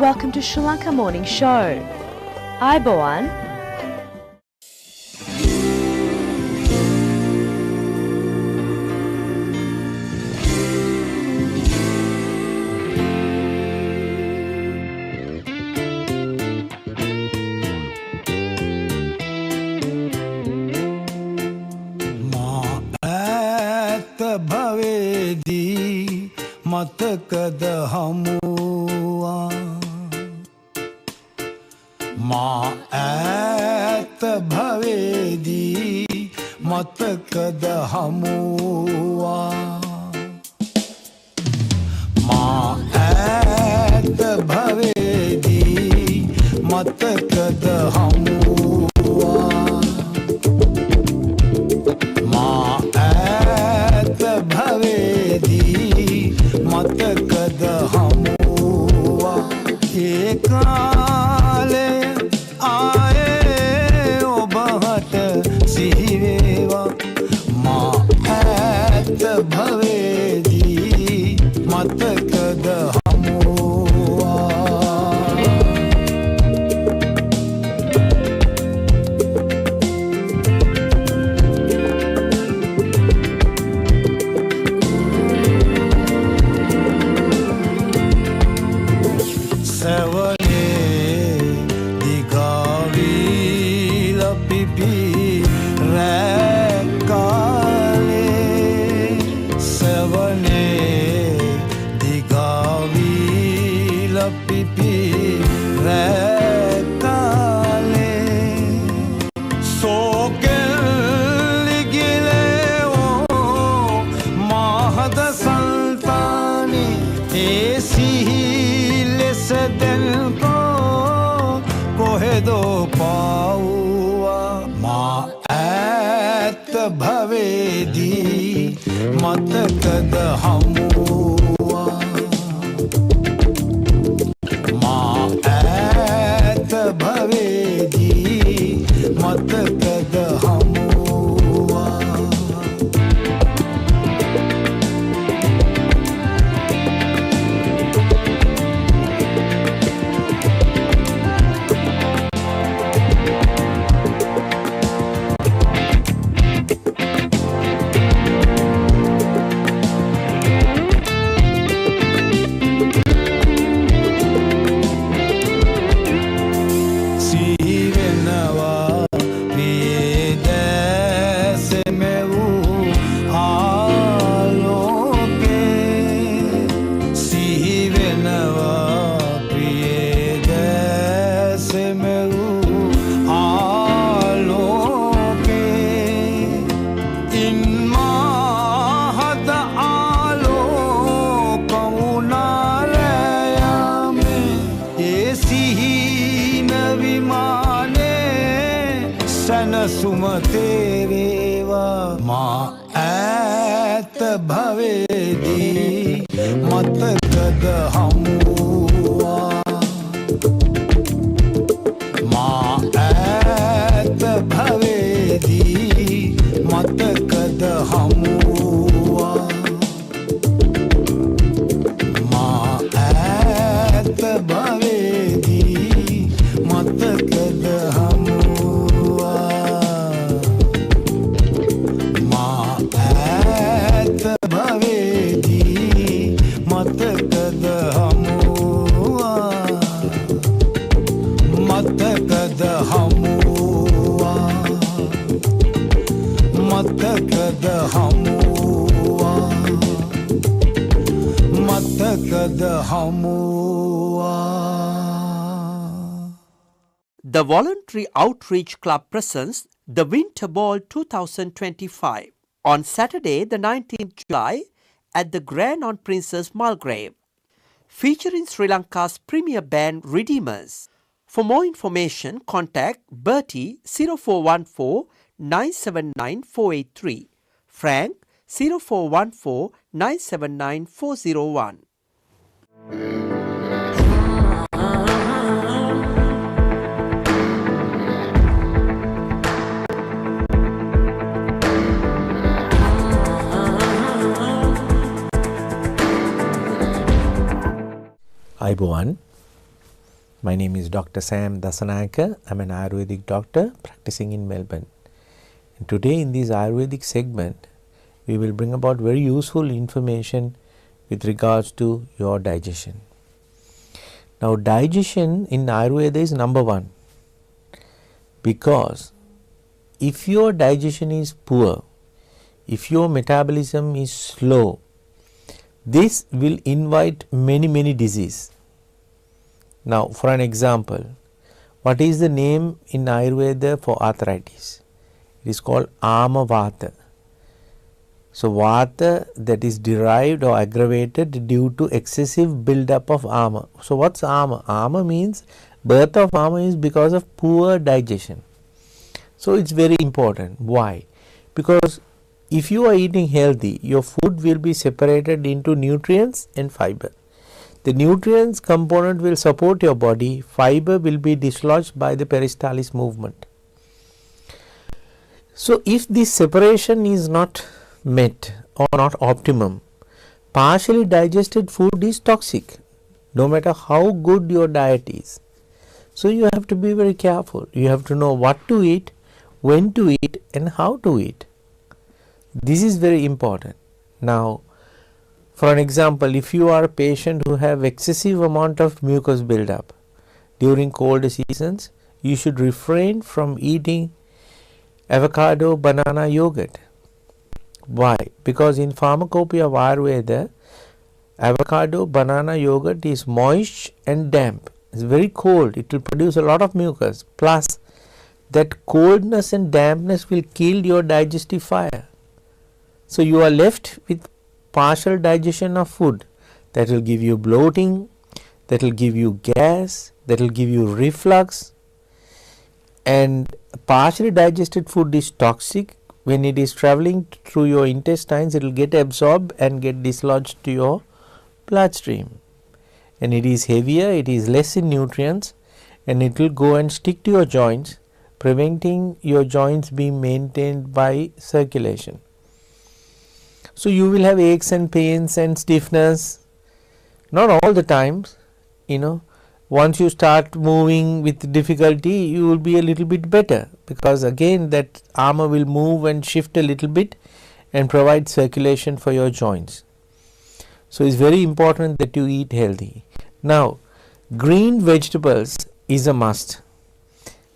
welcome to Sri Lanka Morning Show. Ayubowan. මතකද හමුවා මා ඈත භවේදී මතකද හමුවා මා ඈත භවේදී මතකද හමුවා මා ඈත භවේදී මතකද හමුවා ඒ කාලේ ආයේ ඔබට සිහිවේවා මා ඈත භවේදී මතකද හමුවා භවේදී මතකද හමුවා මා ඈත භවේදී මතකද හමුවා සුමතේරේවා මා ඈත භවේදී මතකද හමුවා මා ඈත භවේදී මතකද හමුවා මා ඈත භවේදී මතකද හමුවා මතකද හමුවා The Voluntary Outreach Club presents the Winter Ball 2025 on Saturday the 19th July at the Grand on Princess Mulgrave, featuring Sri Lanka's premier band Redeemers. For more information, contact Bertie 0414 979 483, Frank 0414 979 401. අයිබෝවන් My name is Dr. Sam Dasanayaka. I'm an Ayurvedic doctor practicing in Melbourne. And today in this Ayurvedic segment, we will bring about very useful information with regards to your digestion. Now, digestion in Ayurveda is number one, because if your digestion is poor, if your metabolism is slow, this will invite many diseases. Now, for an example, what is the name in Ayurveda for arthritis? It is called Ama Vata. So, Vata that is derived or aggravated due to excessive build-up of Ama. So, what's Ama? Ama means birth of Ama is because of poor digestion. So, it's very important. Why? Because if you are eating healthy, your food will be separated into nutrients and fiber. The nutrients component will support your body, fiber will be dislodged by the peristalsis movement. So, if this separation is not met or not optimum, partially digested food is toxic, no matter how good your diet is. So, you have to be very careful. You have to know what to eat, when to eat and how to eat. This is very important. Now, for an example, if you are a patient who have excessive amount of mucus buildup during cold seasons, you should refrain from eating avocado, banana, yogurt. Why? Because in pharmacopoeia of Ayurveda, avocado, banana, yogurt is moist and damp. It's very cold. It will produce a lot of mucus. Plus, that coldness and dampness will kill your digestive fire. So, you are left with partial digestion of food that will give you bloating, that will give you gas, that will give you reflux, and partially digested food is toxic. When it is traveling through your intestines, it will get absorbed and get dislodged to your bloodstream, and it is heavier, it is less in nutrients, and it will go and stick to your joints, preventing your joints being maintained by circulation. So, you will have aches and pains and stiffness, not all the times, once you start moving with difficulty, you will be a little bit better, because again that armor will move and shift a little bit and provide circulation for your joints. So, it's very important that you eat healthy. Now, green vegetables is a must.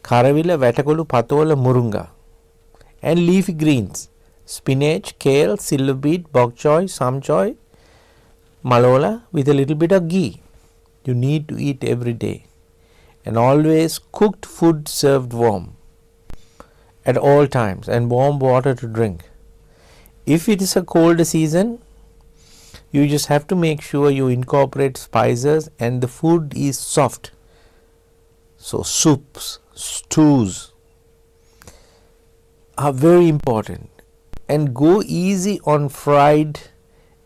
Karavila, Vatakolu, Patola, Murunga, and leafy greens. Spinach, kale, silver beet, bok choy, samchoy, malola with a little bit of ghee. You need to eat every day, and always cooked food served warm at all times, and warm water to drink. If it is a cold season, you just have to make sure you incorporate spices and the food is soft. So, soups, stews are very important. And go easy on fried,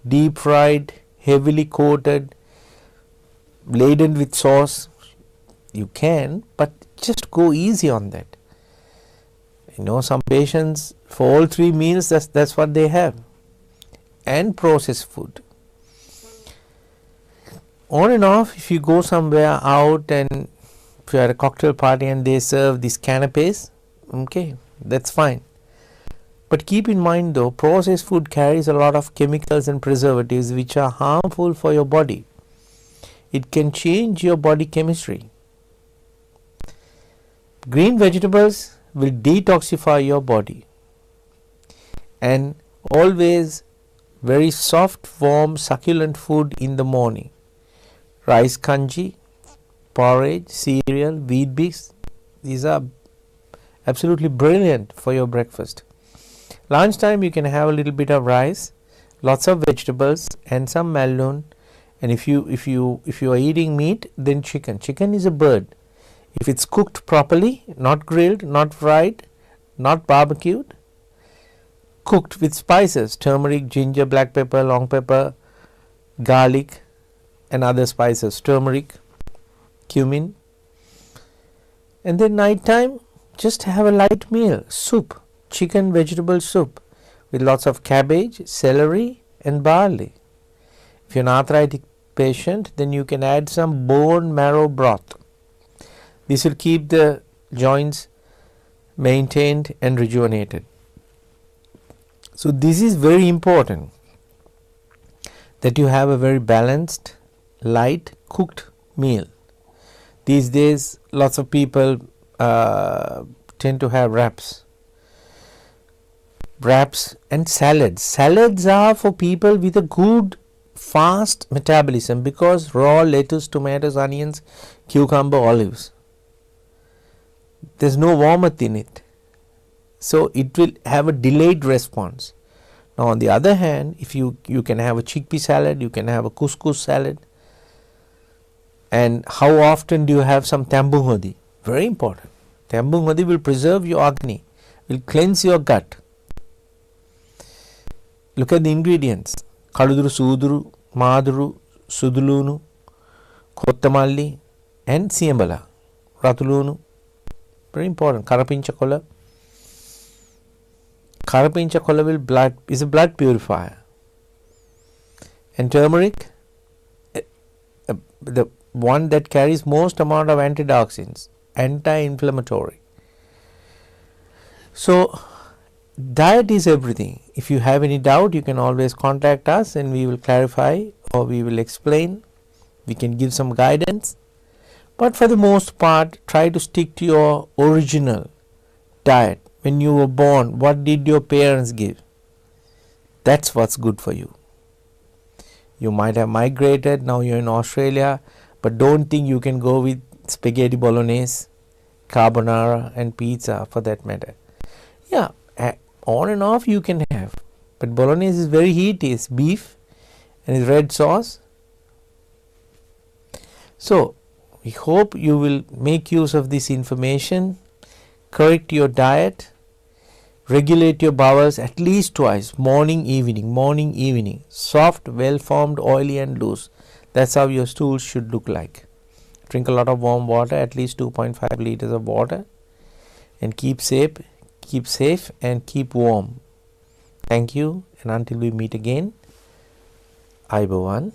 deep fried, heavily coated, laden with sauce. You can, but just go easy on that. Some patients for all three meals, that's what they have. And processed food. On and off, if you go somewhere out and if you are at a cocktail party and they serve these canapes, okay, that's fine. But keep in mind though, processed food carries a lot of chemicals and preservatives which are harmful for your body. It can change your body chemistry. Green vegetables will detoxify your body. And always very soft, warm, succulent food in the morning. Rice kanji, porridge, cereal, wheat bix. These are absolutely brilliant for your breakfast. Lunchtime you can have a little bit of rice, lots of vegetables and some malloon, and if you are eating meat, then chicken. Chicken is a bird. If it's cooked properly, not grilled, not fried, not barbecued, cooked with spices, turmeric, ginger, black pepper, long pepper, garlic and other spices, turmeric, cumin, and then night time just have a light meal, soup. Chicken vegetable soup with lots of cabbage, celery and barley. If you're an arthritic patient, then you can add some bone marrow broth. This will keep the joints maintained and rejuvenated. So this is very important, that you have a very balanced, light cooked meal. These days lots of people tend to have wraps and salads. Salads are for people with a good fast metabolism, because raw lettuce, tomatoes, onions, cucumber, olives, there's no warmth in it, so it will have a delayed response. Now on the other hand, if you can have a chickpea salad, you can have a couscous salad. And how often do you have some tambung hodi? Very important. Tambung hodi will preserve your agni, will cleanse your gut. Look at the ingredients: kaluduru, suduru, maduru, sudulunu, kottamalli and siyambala, ratulunu. Very important. Karapincha kola. Karapincha kola is a blood purifier. And turmeric, the one that carries most amount of antioxidants, anti-inflammatory. So diet is everything. If you have any doubt, you can always contact us and we will clarify, or we will explain. We can give some guidance. But for the most part, try to stick to your original diet. When you were born, what did your parents give? That's what's good for you. You might have migrated, now you're in Australia, but don't think you can go with spaghetti bolognese, carbonara and pizza for that matter. Yeah, on and off you can have, but bolognese is very heaty. It's beef and it's red sauce. So we hope you will make use of this information, correct your diet, regulate your bowels at least twice, morning, evening, soft, well formed, oily and loose. That's how your stools should look like. Drink a lot of warm water, at least 2.5 liters of water, and keep safe and keep warm. Thank you, and until we meet again, Aibawan.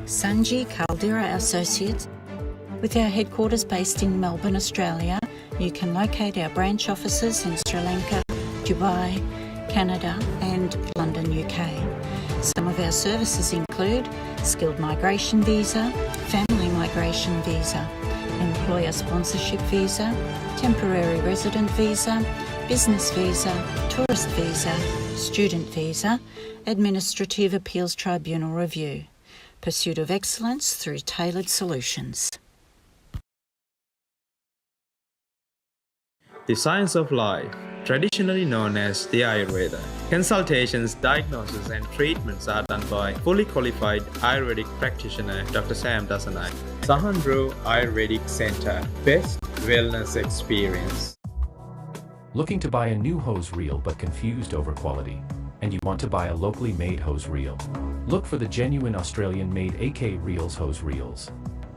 Sanji Caldera Associates, with our headquarters based in Melbourne, Australia. You can locate our branch offices in Sri Lanka, Dubai, Canada and London, UK. Some of our services include skilled migration visa, family migration visa, employer sponsorship visa, temporary resident visa, business visa, tourist visa, student visa, administrative appeals tribunal review. Pursuit of excellence through tailored solutions. The science of life, traditionally known as the Ayurveda. Consultations, diagnosis and treatments are done by fully qualified Ayurvedic practitioner Dr. Sam Dasanai. Sahandro Ayurvedic Center, best wellness experience. Looking to buy a new hose reel but confused over quality? And you want to buy a locally made hose reel? Look for the genuine Australian-made AK Reels hose reels.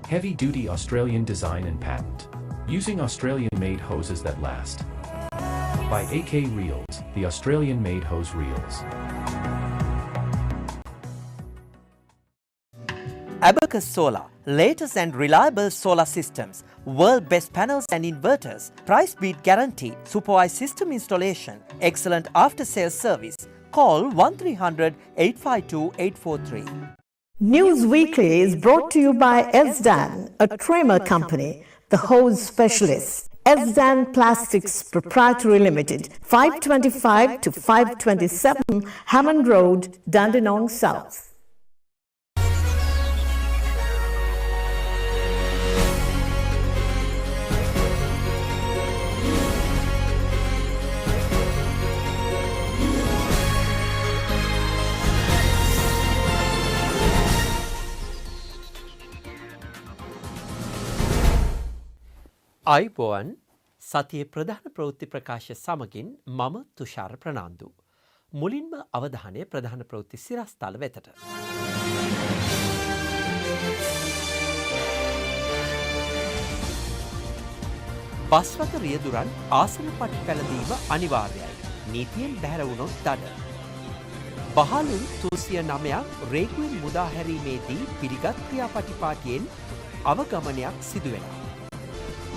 Heavy-duty Australian design and patent. Using Australian-made hoses that last. By AK Reels, the Australian-made hose reels. Abacus Solar, latest and reliable solar systems, world best panels and inverters, price beat guarantee, supervised system installation, excellent after sales service. Call 1300 852 843. News Weekly is brought to you by Esdan, a trimmer company, the hose specialist. Esdan Plastics Proprietary Limited, 525 to 527 Hammond Road, Dandenong South. අයිබෝවන් සතියේ ප්‍රධාන ප්‍රවෘත්ති ප්‍රකාශ සමගින් මම තුෂාර ප්‍රනාන්දු. මුලින්ම අවධානය ප්‍රධාන ප්‍රවෘත්ති සිරස්තල වෙතට. බස්රථ රියදුරන් ආසන පටි පැළඳීම අනිවාර්යයි. නීතියෙන් බැහැර වුණොත් දඩ. බහලුම් 309ක් රේගුවෙන් මුදා හැරීමේදී පිළිගත් ක්‍රියාපටිපාටියෙන් අවගමනයක් සිදුවෙනවා.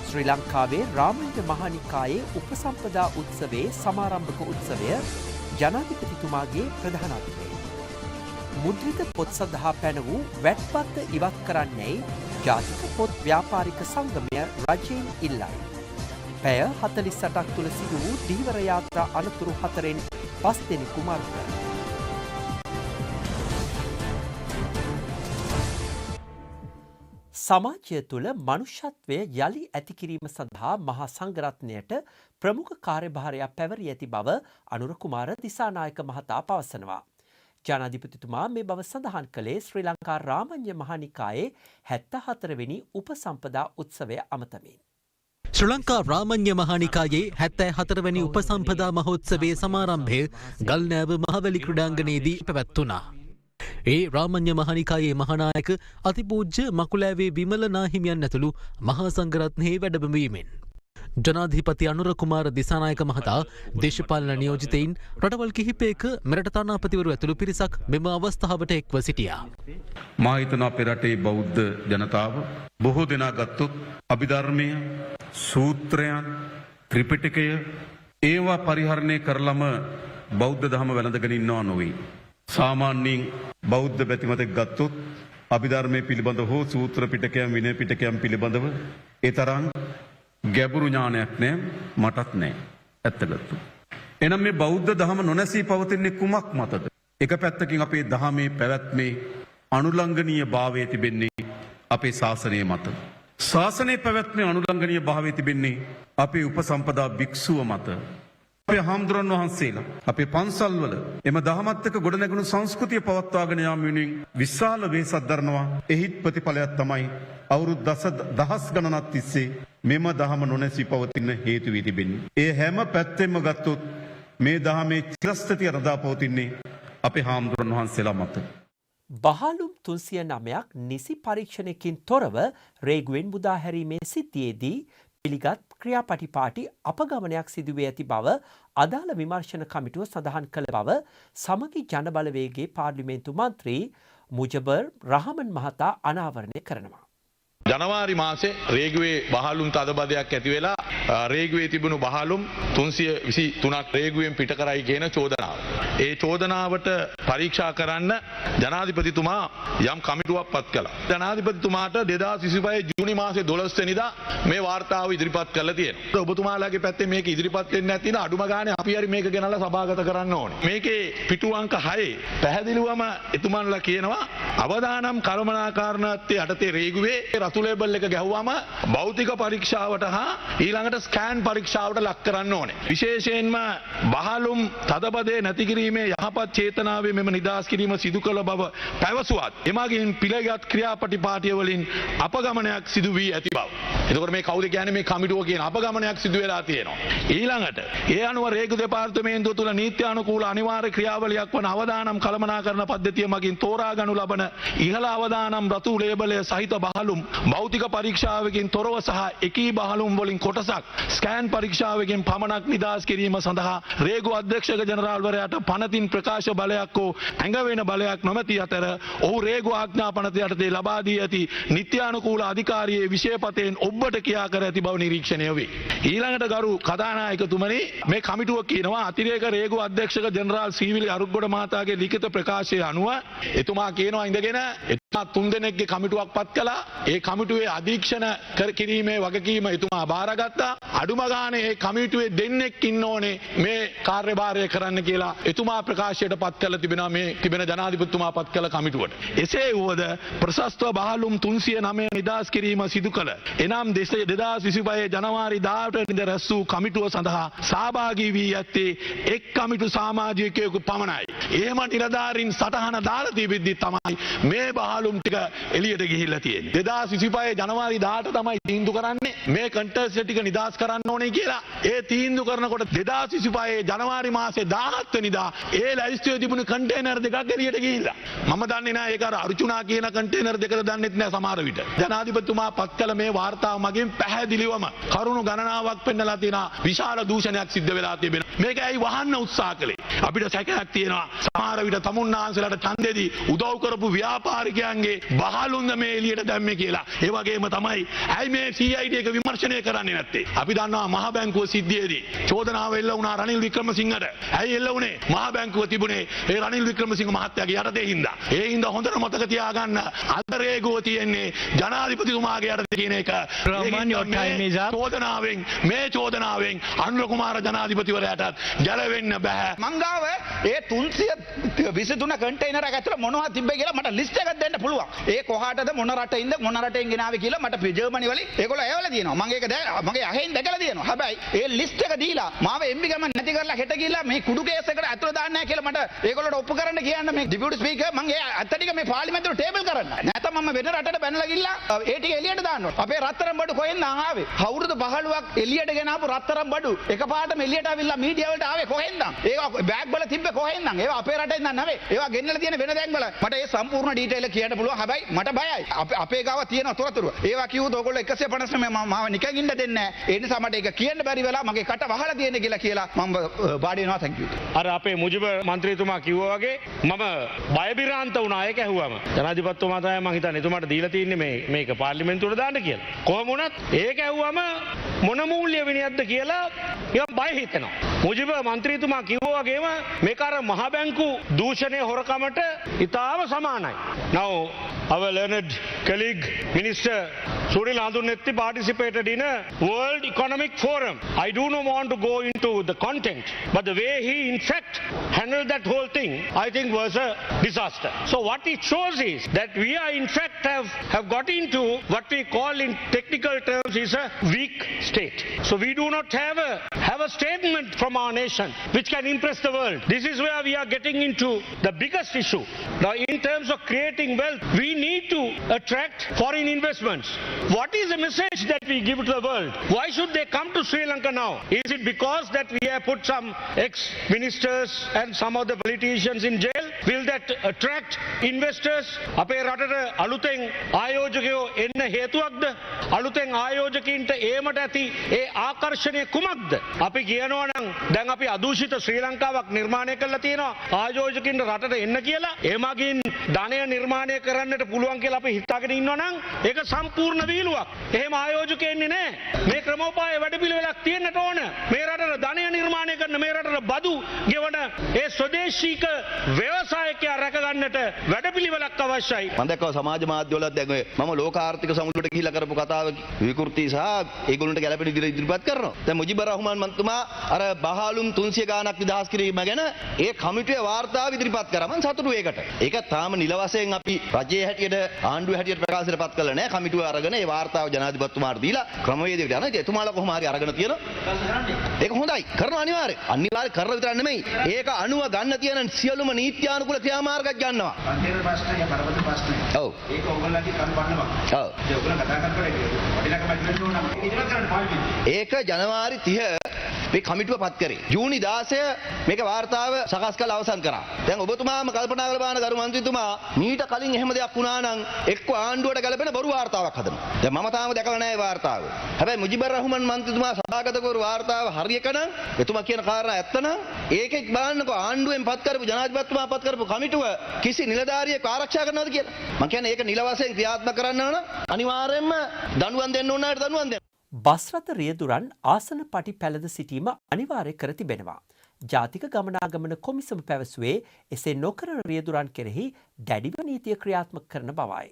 ශ්‍රී ලංකාවේ රාමඤ්ඤ මහානිකායේ උපසම්පදා උත්සවයේ සමාරම්භක උත්සවය ජනාධිපතිතුමාගේ ප්‍රධානත්වයෙන්. මුද්‍රිත පොත් සඳහා පැන වූ වැට්පත් ඉවත් කරන්නේයි ජාතික පොත් ව්‍යාපාරික සංගමය රජයෙන් ඉල්ලයි. පැය 48ක් තුළ සිදු වූ ධීවර යාත්‍රා අනතුරු 4න් 5 දෙනෙකු මරණ. සමාජය තුළ මනුෂ්‍යත්වය යළි ඇතිකිරීම සඳහා මහා සංඝරත්නයට ප්‍රමුඛ කාර්යභාරයක් පැවරී ඇති බව අනුර කුමාර දිසානායක මහතා පවසනවා. ජනාධිපතිතුමා මේ බව සඳහන් කළේ ශ්‍රී ලංකා රාමඤ්ඤ මහානිකායේ 74 වෙනි උපසම්පදා උත්සවය අමතමින්. ශ්‍රී ලංකා රාමඤ්ඤ මහානිකායේ 74 වෙනි උපසම්පදා මහෝත්සවයේ සමාරම්භය ගල්නෑව මහවැලි ක්‍රීඩාංගණයේදී පැවැත්වුණා. ඒ රාමඤ්ඤ මහානිකායේ මහානායක අතිපූජ්‍ය මකුලෑවේ විමල නාහිමියන් ඇතුළු මහා සංඝරත්නයේ වැඩමවීමෙන් ජනාධිපති අනුර කුමාර දිසානායක මහතා දේශපාලන නියෝජිතයින් රටවල් කිහිපයක මෙරට තානාපතිවරු ඇතුළු පිරිසක් මෙම අවස්ථාවට එක්ව සිටියා. මා හිතනවා අපේ රටේ බෞද්ධ ජනතාව බොහෝ දෙනා ගත්තොත් අභිධර්මය, සූත්‍රයන්, ත්‍රිපිටකය ඒවා පරිහරණය කරලම බෞද්ධ ධර්ම වැළඳගෙන ඉන්නවා නොවේ. සාමාන්‍යයෙන් බෞද්ධ පැතිමතෙක් ගත්තොත් අභිධර්මයේ පිළිබඳව හෝ සූත්‍ර පිටකයන් විනය පිටකයන් පිළිබඳව ඒ තරම් ගැඹුරු ඥානයක් නෑ, මටත් නෑ ඇත්ත ගත්තොත්. එනම් මේ බෞද්ධ දහම නොනැසී පවතින්නේ කුමක් මතද? එක පැත්තකින් අපේ දහමේ පැවැත්මේ අනුලංඝනීය භාවය තිබෙන්නේ අපේ ශාසනය මත. ශාසනයේ පැවැත්මේ අනුලංඝනීය භාවය තිබෙන්නේ අපේ උපසම්පදා භික්ෂුව මත. අපේ හාමුදුරන් වහන්සේලා අපේ පන්සල්වල එම දහමත් එක්ක ගොඩනැගුණු සංස්කෘතිය පවත්වාගෙන යාම වෙනුවෙන් විශාල වෙහෙසක් දරනවා. එහිත් ප්‍රතිඵලයක් තමයි අවුරුදු දහස් ගණනක් තිස්සේ මෙම දහම නොනැසී පවතින හේතු වී තිබෙන්නේ. ඒ හැම පැත්තෙම ගත්තොත් මේ දහමේ චිරස්ථිතිය රඳා පවතින්නේ අපේ හාමුදුරන් වහන්සේලා මත. බහලුම් 309ක් නිසි පරීක්ෂණයකින් තොරව රේගුවෙන් මුදා හැරීමේ සිද්ධියේදී පිළිගත් ක්‍රියාපටිපාටි අපගමනයක් සිදුවේ ඇති බව අදාළ විමර්ශන කමිටුව සඳහන් කළ බව සමගි ජනබලවේගයේ පාර්ලිමේන්තු මන්ත්‍රී මුජබර් රහමන් මහතා අනාවරණය කරනවා. ජනවාරි මාසේ රේගුවේ බහලුම් තදබදයක් ඇති වෙලා රේගුවේ තිබුණු බහලුම් 323ක් රේගුවෙන් පිට කරයි කියන චෝදනාව. ඒ චෝදනාවට පරීක්ෂා කරන්න ජනාධිපතිතුමා යම් කමිටුවක් පත් කළා. ජනාධිපතිතුමාට 2025 ජූනි මාසේ 12 වෙනිදා මේ වාර්තාව ඉදිරිපත් කළා තියෙනවා. ඔබතුමාලාගේ පැත්තේ මේක ඉදිරිපත් වෙන්නේ නැතිනම් අඩුම ගානේ අපි හරි මේක ගෙනල්ලා සභාගත කරන්න ඕනේ. මේකේ පිටු අංක 6 පැහැදිලිවම එතුමන්ලා කියනවා අවදානම් කළමනාකරණත්වයේ යටතේ රේගුවේ රතු ලේබල් එක ගැහුවාම භෞතික පරීක්ෂාවට හා ඊළඟට ස්කෑන් පරීක්ෂාවට ලක් කරන්න ඕනේ. විශේෂයෙන්ම බහලුම් තදබදේ නැති කිරීමේ යහපත් චේතනාවේ මෙම නිදහස් කිරීම සිදු කළ බව පැවසුවත් එමගින් පිළිගත් ක්‍රියාපටිපාටිය වලින් අපගමනයක් සිදු වී ඇති බව. එතකොට මේ කවුද කියන්නේ මේ කමිටුව කියන අපගමනයක් සිදු වෙලා තියෙනවා. ඊළඟට ඒ අනුව රේගු දෙපාර්තමේන්තුව තුළ නීත්‍යානුකූල අනිවාර්ය ක්‍රියාවලියක් වන අවදානම් කළමනාකරණ පද්ධතිය මගින් තෝරා ගනු ලබන ඉහළ අවදානම් රතු ලේබලය සහිත බහලුම් භෞතික පරීක්ෂාවකින් තොරව සහ එකී බහලුම් වලින් කොටසක් ස්කෑන් පරීක්ෂාවකින් පමණක් නිදහස් කිරීම සඳහා රේගු අධ්‍යක්ෂක ජනරාල්වරයාට පනතින් ප්‍රකාශ බලයක් හෝ ඇඟවෙන බලයක් නොමැති අතර ඔහු රේගු ආඥා පනත යටතේ ලබා දී ඇති නිත්‍යානුකූල අධිකාරියේ විශේෂපතෙන් ඔබට කියා කර ඇති බව නිරීක්ෂණය වේ. ඊළඟට ගරු කතානායකතුමනි මේ කමිටුව කියනවා අතිරේක රේගු අධ්‍යක්ෂක ජනරාල් සීවිලි අරුත්ගොඩ මහතාගේ ලිඛිත ප්‍රකාශය අනුව එතුමා කියනවා ඉඳගෙන එතුමා 3 දෙනෙක්ගේ කමිටුවක් පත් කළා. ඒ කමිටුවේ අධීක්ෂණ කිරීමේ වගකීම එතුමා බාරගත්තා. අඩුම ගානේ ඒ කමිටුවේ දෙන්නෙක් ඉන්න ඕනේ මේ කාර්යභාරය කරන්න කියලා එතුමා ප්‍රකාශයට පත් කළ තිබෙනවා මේ තිබෙන ජනාධිපතිතුමා පත් කළ කමිටුවට. එසේ වුවද ප්‍රශස්ත බහලුම් 309 නිදහස් කිරීම සිදු කළ එනම් 2025 ජනවාරි 18 වෙනිදා රැස් වූ කමිටුව සඳහා සහභාගී වී ඇත්තේ එක් කමිටු සමාජිකයෙකු පමණයි. එහෙම නිලධාරීන් සටහන දාලා තිබෙද්දි තමයි මේ බහලුම් ටික එළියට ගිහිල්ලා තියෙන්නේ. 2025 ජනවාරි 18 තමයි තීන්දුව කරන්නේ මේ කන්ටෙස්ට් ටික නිදහස් කරන්න ඕනේ කියලා. ඒ තීන්දුව කරනකොට 2025 ජනවාරි මාසේ 17 වෙනිදා ඒ ලැයිස්තුවේ තිබුණු කන්ටේනර් දෙකක් එළියට ගිහිල්ලා. මම දන්නේ නැහැ ඒක අර අර්චුනා කියන කන්ටේනර් දෙකද දන්නෙත් නැහැ සමහර විට. ජනාධිපතිතුමා පත් කළ මේ වාර්තාව මගින් පැහැදිලිවම කරුණු ගණනාවක් පෙන්නලා තියෙනවා විශාල දූෂණයක් සිද්ධ වෙලා තිබෙනවා. මේක ඇයි වහන්න උත්සාහ කළේ? අපිට සැකයක් තියෙනවා සමහර විට තමුන්නාන්සලට ඡන්දෙදී උදව් කරපු ව්‍යාපාරිකයන්ගේ බහලුන්ද මේ එළියට දැම්මේ කියලා. ඒ වගේම තමයි ඇයි මේ CID එක විමර්ශනය කරන්නේ නැත්තේ? අපි දන්නවා මහ බැංකුව සිද්ධියේදී චෝදනාව එල්ල වුණා රනිල් වික්‍රමසිංහට. ඇයි එල්ල වුණේ? මහ බැංකුව තිබුණේ ඒ රනිල් වික්‍රමසිංහ මහත්තයාගේ යටතේ හින්දා. ඒ හින්දා හොඳට මතක තියාගන්න අද රේගුව තියෙන්නේ ජනාධිපතිතුමාගේ යටතේ කියන එක. චෝදනාවෙන් අනුර කුමාර ජනාධිපතිවරයාටත් ගැලවෙන්න බෑ. මංගාව ඒ 323 කන්ටේනර් එක ඇතුළේ මොනවද තිබ්බේ කියලා මට ලිස්ට් එකක් දෙන්න පුළුවන්. ඒ කොහාටද මොන රටින්ද මොන රටෙන් ගෙනාවේ කියලා මට ජර්මනි වලින් ඒගොල්ලෝ ඇවලා තියෙනවා. මම ඒක මගේ අහෙන් දැකලා තියෙනවා. හැබැයි ඒ ලිස්ට් එක දීලා මාව එම්බි ගම නැති කරලා හෙට ගිහිල්ලා මේ කුඩු කේස් එකට ඇතුළේ දාන්න නැහැ කියලා මට ඒගොල්ලෝට ඔප්පු කරන්න කියන්න මේ ඩිපියුටි ස්පීකර් මම ඒ අත්ත ටික මේ පාර්ලිමේන්තුවේ ටේබල් කරන්න. නැත්නම් මම වෙන රටට බැනලා ගිහිල්ලා ඒ ටික එළියට දාන්න ඕන. අපේ රත්තරන් බඩු කොහෙන්ද ආවේ? අවුරුදු 15ක් එළියට ගෙනාපු රත්තරන් බඩු එකපාරටම එළියට ආවිල්ලා මීඩියා වලට ආවේ කොහෙන්ද? ඒක බෑග් වල තිබ්බේ කොහෙන්ද? ඒවා අපේ රටේ ඉඳන් නෙවෙයි. ඒවා ගෙන්නලා තියෙන වෙන තැන් වල. මට ඒ සම්පූර්ණ ඩීටේල් එක කියන්න පුළුවන්. හැබැයි මට බයයි. අපේ ගාව තියෙන තොරතුරු. ඒවා කිව්වොත් ඔයගොල්ලෝ 159 මාව නිකන් ඉන්න දෙන්නේ නැහැ. ඒ නිසා මට ඒක කියන්න බැරි වෙලා මගේ කට වහලා තියෙන කියලා මම වාඩි වෙනවා. thank you. අර අපේ මුජිබ මන්ත්‍රීතුමා කිව්වා වගේ මම බයබිරාන්ත වුණා ඒක ඇහුවම. ජනාධිපතිතුමා තමයි මං හිතන්නේ එතුමාට දීලා තින්නේ මේක පාර්ලිමේන්තුවට දාන්න කියලා. කොහොම වුණත් ඒක ඇහුවම මොන මූල්‍ය විනයක්ද කියලා නිකන් බය හිතෙනවා. මුජිබ මන්ත්‍රීතුමා කිව්වා වගේම මේක අර මහ බැංකු දූෂණයේ හොරකමට ඉතාම සමානයි. now our learned colleague minister Sri Lankan participated in a World Economic Forum. I do not want to go into the content, but the way he in fact handled that whole thing, I think was a disaster. So what it shows is that we are in fact have got into what we call in technical terms is a weak state. So we do not have a statement from our nation which can impress the world. This is where we are getting into the biggest issue. Now in terms of creating wealth, we need to attract foreign investments. What is the message that we give to the world? Why should they come to Sri Lanka now? Is it because that we have put some ex-ministers and some of the politicians in jail? Will that attract investors? අපේ රටට අලුතෙන් ආයෝජකයෝ එන්න හේතුවක්ද? අලුතෙන් ආයෝජකින්ට ඒමට ඇති ඒ ආකර්ෂණය කුමක්ද? අපි කියනවා නම් දැන් අපි අදූෂිත ශ්‍රී ලංකාවක් නිර්මාණය කරලා තියෙනවා ආයෝජකින්ට රටට එන්න කියලා. ඒ මගින් ධනය නිර්මාණය කරන්නට පුළුවන් කියලා අපි හිතාගෙන ඉන්නවා නම් ඒක සම්පූර්ණ වීලුවක්. එහෙම ආයෝජකෙ එන්නේ නැහැ. මේ ක්‍රමෝපාය වැඩපිළිවෙලක් තියෙන්නට ඕන. මේ රටට ධනය නිර්මාණය කරන මේ රටට බදු ගෙවන ඒ ස්වදේශීක ව්‍යවසායකයා රැක ගන්නට වැඩපිළිවෙලක් අවශ්‍යයි. මම දැක්කවා සමාජ මාධ්‍යවල දැන් මම ලෝක ආර්ථික සමුළුවට ගිහිල්ලා කරපු කතාව විකෘති සහ ඒගොල්ලන්ට ගැළපෙන විදිහට ඉදිරිපත් කරනවා. දැන් මුජිබුර් රහ්මාන් මන්තුමා අර බහලුම් 300 ගාණක් නිදහස් කිරීම ගැන ඒ කමිටුවේ වාර්තාව ඉදිරිපත් කරා. මම සතුටු ඒකට. ඒක තාම නිල වශයෙන් අපි රජයේ හැටියට ආණ්ඩුවේ හැටියට ප්‍රකාශයට පත් කළා නෑ. කමිටුව අරගෙන ඒ වාර්තාව ජනාධිපතිතුමාට දීලා ක්‍රමවේදයකට යනවා. ඉතින් එතුමාලා කොහොම හරි අරගෙන තියෙනවා. ඒක හොඳයි. කරනවා අනිවාර්යයෙන්. අනිවාර්යයෙන් කරලා විතරක් නෙමෙයි. ඒක අනුව ගන්න තියෙන සියලුම නීත්‍යානුකූල ක්‍රියාමාර්ගයක් ගන්නවා. පන්තියේ ප්‍රශ්නය පරපත ප්‍රශ්නය. ඔව්. ඒක ඔයගොල්ලන්ගේ කන් බන්නවක්. ඔව්. ඒ ඔයගොල්ලෝ කතා කරනකොට වටිනාකම ඉන්න ඕන නම් ඉදිරියට කරන්න පාවිච්චි. ඒක ජනවාරි 30 මේ කමිටුව පත් කරේ. ජූනි 16 මේක වාර්තාව සකස් කරලා අවසන් කරා. දැන් ඔබතුමාම කල්පනා කරලා බලන ගරු මන්ත්‍රීතුමා මීට කලින් එහෙම දෙයක් වුණා නම් එක්ක ආණ්ඩුවට ගැලපෙන බොරු වාර්තාවක් හදනවා. දැන් මම තාම දැකලා නැහැ වාර්තාව. හැබැයි මුජිබුර් රහ්මාන් මන්ත්‍රීතුමා සභාගත කරපු වාර්තාව හරියක නම් එතුමා කියන කාරණා ඇත්ත නම් ඒකෙත් බලන්නකෝ ආණ්ඩුවෙන් පත් කරපු ජනාධිපතිතුමා පත් කරපු කමිටුව කිසි නිලධාරියෙක් ආරක්ෂා කරනවද කියලා. මම කියන්නේ ඒක නිල වශයෙන් ක්‍රියාත්මක කරන්න ඕන අනිවාර්යයෙන්ම දඬුවම් දෙන්න ඕන අයට දඬුවම් දෙන්න. බස් රථ රියදුරන් ආසන පටි පැළඳ සිටීම අනිවාර්ය කර තිබෙනවා. ජාතික ගමනාගමන කොමිසම පැවසුවේ එසේ නොකරන රියදුරන් කෙරෙහි දැඩිව නීතිය ක්‍රියාත්මක කරන බවයි.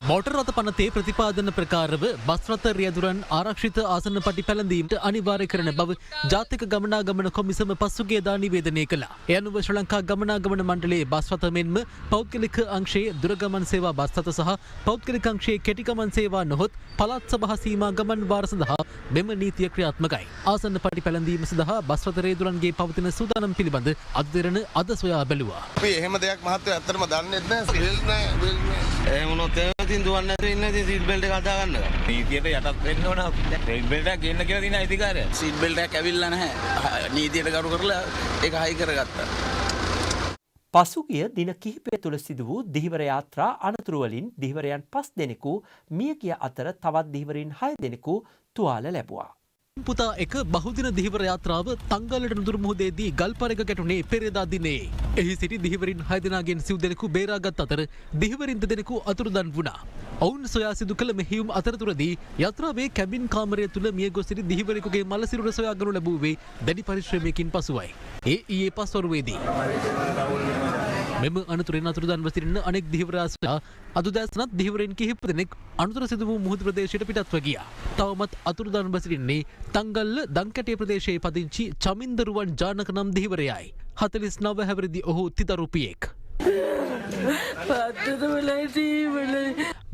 මෝටර් රථ පනතේ ප්‍රතිපාදන ප්‍රකාරව බස් රථ රියදුරන් ආරක්ෂිත ආසන පටි පැළඳීමට අනිවාර්ය කරන බව ජාතික ගමනාගමන කොමිසම පසුගියදා නිවේදනය කළා. ඒ අනුව ශ්‍රී ලංකා ගමනාගමන මණ්ඩලයේ බස් රථ මෙන්ම පෞද්ගලික අංශයේ දුරගමන් සේවා බස් රථ සහ පෞද්ගලික අංශයේ කෙටි ගමන් සේවා නොහොත් පළාත් සභා සීමා ගමන් වාර සඳහා මෙම නීතිය ක්‍රියාත්මකයි. ආසන පටි පැළඳීම සඳහා බස් රථ රියදුරන්ගේ පවතින සූදානම් පිළිබඳ අධිකරණ අද සොයා බැලුවා. අපි එහෙම දෙයක් මහත්තයා ඇත්තටම දන්නේ නැහැ. එහෙම වුණොත් ඉතින් දුවන්න නැතුව ඉන්න ඉතින් සීට් බෙල්ට් එක හදා ගන්න. නීතියට යටත් වෙන්න ඕන. සීට් බෙල්ට් එක ගේන්න කියලා තියෙන අයිතිකාරය. සීට් බෙල්ට් එකක් ඇවිල්ලා නැහැ. නීතියට කරු කරලා ඒක හයි කරගත්තා. පසුගිය දින කිහිපය තුළ සිදු වූ දිහිවර යාත්‍රා අනතුරු වලින් දිහිවරයන් 5 දෙනෙකු මිය ගිය අතර තවත් දිහිවරින් 6 දෙනෙකු තුවාල ලැබුවා. පුතා එක බහුදින දිහිවර යාත්‍රාව තංගලට නුදුරු මුහුදේදී ගල්පරක ගැටුනේ පෙරේදා දිනේ. එහි සිටි දිහිවරින් 6 දෙනාගෙන් සිව් දෙනෙකු බේරාගත් අතර දිහිවරින් 2 දෙනෙකු අතුරුදන් වුණා. ඔවුන් සොයා සිදු කළ මෙහෙයුම් අතරතුරදී යාත්‍රාවේ කැබින් කාමරය තුළ මිය ගොස් සිටි දිහිවරෙකුගේ මල සිරුර සොයා ගනු ලැබුවේ දැඩි පරිශ්‍රමයකින් පසුවයි. ඒ ඊයේ පස්වරුවේදී මෙම අනතුරෙන් අතුරුදන්ව සිටින අනෙක් දිහිවරයා අද උදෑසනත් දිහිවරයන් කිහිප දෙනෙක් අනතුර සිදු වූ මුහුදු ප්‍රදේශයට පිටත්ව ගියා. තවමත් අතුරුදන්ව සිටින්නේ තංගල්ල දංකැටේ ප්‍රදේශයේ පදිංචි චමින්දරුවන් ජානක නම් දිහිවරයයි. 49 හැවිරිදි ඔහු තිදරුපියෙක්.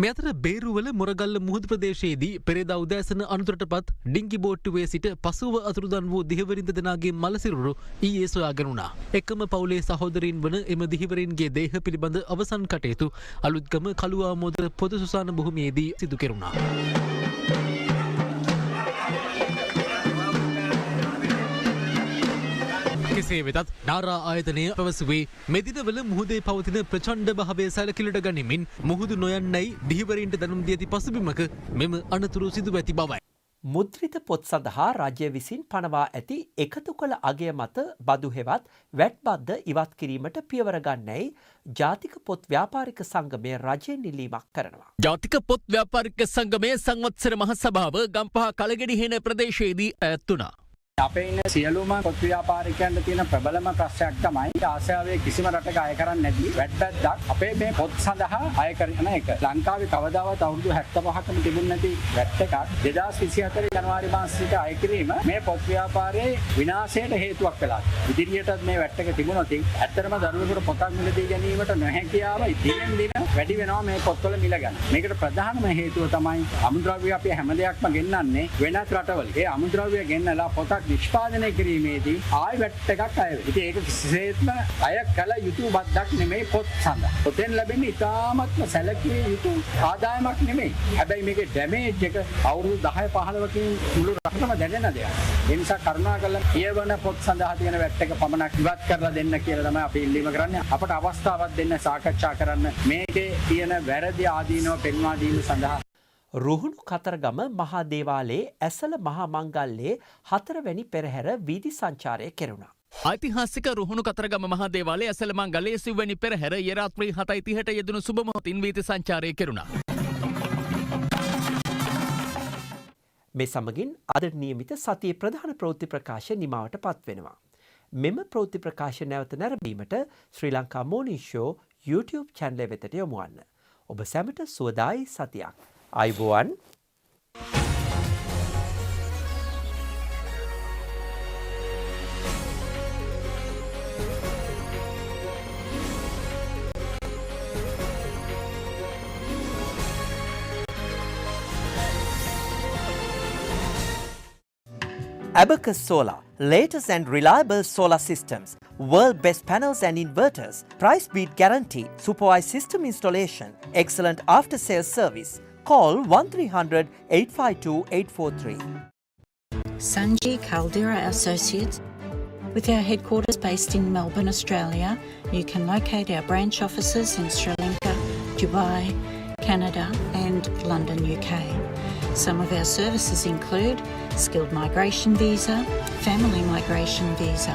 මේ අතර බේරුවල මොරගල්ල මුහුදු ප්‍රදේශයේදී පෙරේදා උදෑසන අනතුරටපත් ඩිංගි බෝට්ටුවේ සිට පසුව අතුරුදන් වූ දිහිවරින් දෙදෙනාගේ මල සිරුරු ඊයේ සොයාගෙන වුණා. එකම පවුලේ සහෝදරීන් වන එම දිහිවරින්ගේ දේහ පිළිබඳ අවසන් කටයුතු අලුත්ගම කළුආමෝද පොදු සුසාන භූමියේදී සිදු කෙරුණා. කෙසේ වෙතත් නාරා ආයතනය පැවසුවේ මෙදිනවල මුහුදේ පවතින ප්‍රචණ්ඩ භාවය සැලකිලිට ගනිමින් මුහුදු නොයන්නයි දිහිවරින්ට දැනුම් දී ඇති පසුබිමක මෙම අනතුරු සිදු ඇති බවයි. මුද්‍රිත පොත් සඳහා රජය විසින් පනවා ඇති එකතු කළ අගය මත බදු හෙවත් වැට් බද්ද ඉවත් කිරීමට පියවර ගන්නයි ජාතික පොත් ව්‍යාපාරික සංගමය රජයෙන් ඉල්ලීමක් කරනවා. ජාතික පොත් ව්‍යාපාරික සංගමයේ සංවත්සර මහසභාව ගම්පහ කලගෙඩිහින ප්‍රදේශයේදී ඈත් වුණා. අපේ ඉන්න සියලුම පොත් ව්‍යාපාරිකයන්ට තියෙන ප්‍රබලම ප්‍රශ්නයක් තමයි ආසියාවේ කිසිම රටක අය කරන්නේ නැති වැට් බද්දක් අපේ මේ පොත් සඳහා අය කරන එක. ලංකාවේ කවදාවත් අවුරුදු 75කම තිබුණ නැති වැට් එකක් 2024 ජනවාරි මාසයේ අය කිරීම මේ පොත් ව්‍යාපාරයේ විනාශයට හේතුවක් වෙලා. ඉදිරියටත් මේ වැට් එක තිබුණොත් ඇත්තටම දරුවෙකුට පොතක් මිලදී ගැනීමට නොහැකියාව දිනෙන් දින වැඩි වෙනවා මේ පොත්වල මිල ගන්න. මේකට ප්‍රධානම හේතුව තමයි අමුද්‍රව්‍ය අපි හැම දෙයක්ම ගෙන්නන්නේ වෙනත් රටවල. ඒ අමුද්‍රව්‍ය ගෙන්නලා පොතක් නිෂ්පාදනය කිරීමේදී ආය වැට් එකක් අය වෙනවා. ඉතින් ඒක කිසිසේත්ම අය කළ යුතු බද්දක් නෙමෙයි පොත් සඳහා. පොතෙන් ලැබෙන ඉතාමත්ම සැලකිය යුතු ආදායමක් නෙමෙයි. හැබැයි මේකේ ඩැමේජ් එක අවුරුදු 10 15කින් මුළු රටම දැනෙන දෙයක්. ඒ නිසා කරුණාකරලා කියවන පොත් සඳහා තියෙන වැට් එක පමණක් ඉවත් කරලා දෙන්න කියලා තමයි අපි ඉල්ලීම කරන්නේ. අපට අවස්ථාවක් දෙන්න සාකච්ඡා කරන්න මේකේ තියෙන වැරදි ආදීනව පෙන්වා දීම සඳහා. රුහුණු කතරගම මහා දේවාලයේ ඇසල මහා මංගල්‍යයේ 4 වැනි පෙරහැර වීදි සංචාරය කෙරුණා. ඓතිහාසික රුහුණු කතරගම මහා දේවාලයේ ඇසල මංගල්‍යයේ 9 වැනි පෙරහැර ඊ රාත්‍රී 7:30ට යෙදුණු සුබ මොහොතින් වීදි සංචාරය කෙරුණා. මේ සමගින් අද නියමිත සතියේ ප්‍රධාන ප්‍රවෘත්ති ප්‍රකාශ නිමාවට පත්වෙනවා. මෙම ප්‍රවෘත්ති ප්‍රකාශ නැවත නැරඹීමට ශ්‍රී Lanka Morning Show YouTube channel වෙතට යොමු වන්න. ඔබ සැමට සුවදායි සතියක්. අයිබෝවන්. Abacus Solar, latest and reliable solar systems, world best panels and inverters, price beat guarantee, supervised system installation, excellent after sales service. Call 1300 852 843. Sanji Caldera Associates. With our headquarters based in Melbourne, Australia, you can locate our branch offices in Sri Lanka, Dubai, Canada and London, UK. Some of our services include skilled migration visa, family migration visa,